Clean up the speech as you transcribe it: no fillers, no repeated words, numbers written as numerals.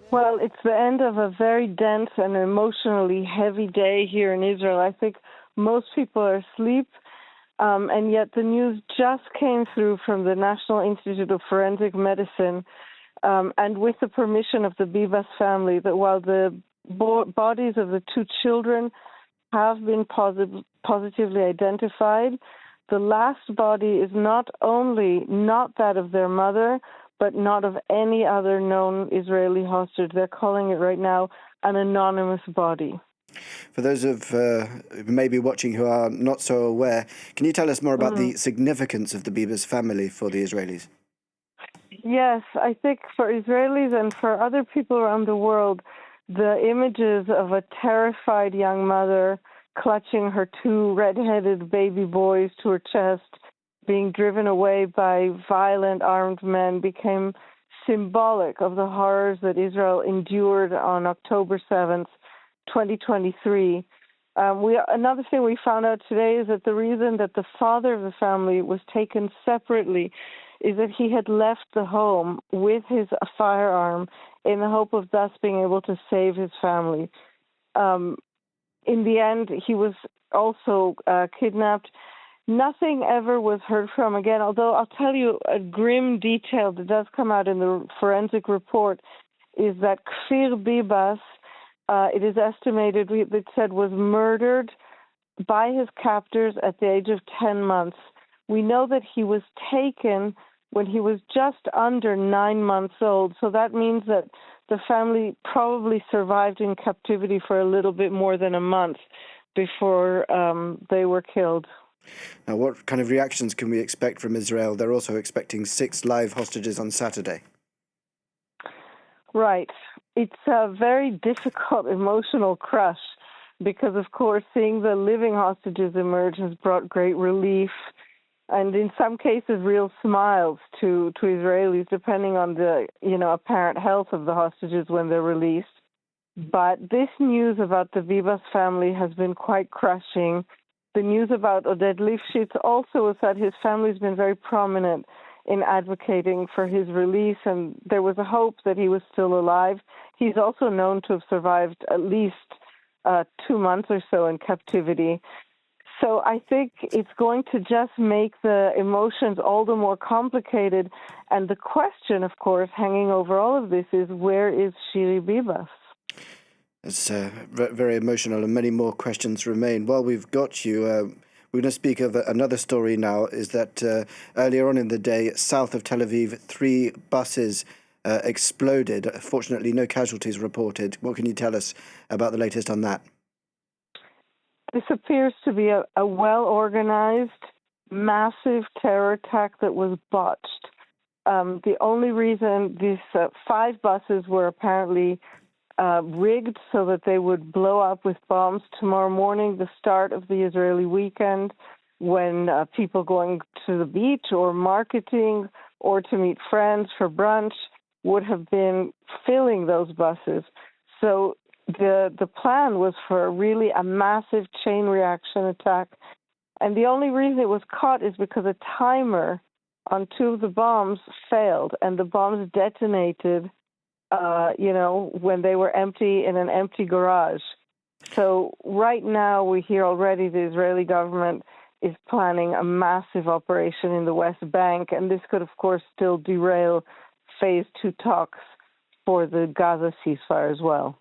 Well, it's the end of a very dense and emotionally heavy day here in Israel. I think most people are asleep, and yet the news just came through from the National Institute of Forensic Medicine, and with the permission of the Bibas family, that while the bodies of the two children have been positively identified, the last body is not only not that of their mother, but not of any other known Israeli hostage. They're calling it right now an anonymous body. For those who may be watching who are not so aware, can you tell us more about the significance of the Bibas family for the Israelis? Yes, I think for Israelis and for other people around the world, the images of a terrified young mother clutching her two red-headed baby boys to her chest, being driven away by violent armed men, became symbolic of the horrors that Israel endured on October 7th, 2023. Another thing we found out today is that the reason that the father of the family was taken separately is that he had left the home with his firearm in the hope of thus being able to save his family. In the end, he was also kidnapped. Nothing ever was heard from again, although I'll tell you a grim detail that does come out in the forensic report is that Kfir Bibas, it is estimated, it said, was murdered by his captors at the age of 10 months. We know that he was taken when he was just under 9 months old, so that means that the family probably survived in captivity for a little bit more than a month before they were killed. Now, what kind of reactions can we expect from Israel? They're also expecting 6 live hostages on Saturday. Right. It's a very difficult emotional crush because, of course, seeing the living hostages emerge has brought great relief and, in some cases, real smiles to Israelis, depending on the apparent health of the hostages when they're released. But this news about the Bibas family has been quite crushing. The news about Oded Lifshitz also is that his family's been very prominent in advocating for his release, and there was a hope that he was still alive. He's also known to have survived at least 2 months or so in captivity. So I think it's going to just make the emotions all the more complicated. And the question, of course, hanging over all of this is, where is Shiri Bibas? It's very emotional, and many more questions remain. While we've got you, we're going to speak of another story now, is that earlier on in the day, south of Tel Aviv, 3 buses exploded. Fortunately, no casualties reported. What can you tell us about the latest on that? This appears to be a well-organized, massive terror attack that was botched. The only reason these 5 buses were apparently rigged so that they would blow up with bombs tomorrow morning, the start of the Israeli weekend, when people going to the beach or marketing or to meet friends for brunch would have been filling those buses. So the plan was for really a massive chain reaction attack. And the only reason it was caught is because a timer on 2 of the bombs failed, and the bombs detonated when they were empty in an empty garage. So right now we hear already the Israeli government is planning a massive operation in the West Bank, and this could, of course, still derail Phase 2 talks for the Gaza ceasefire as well.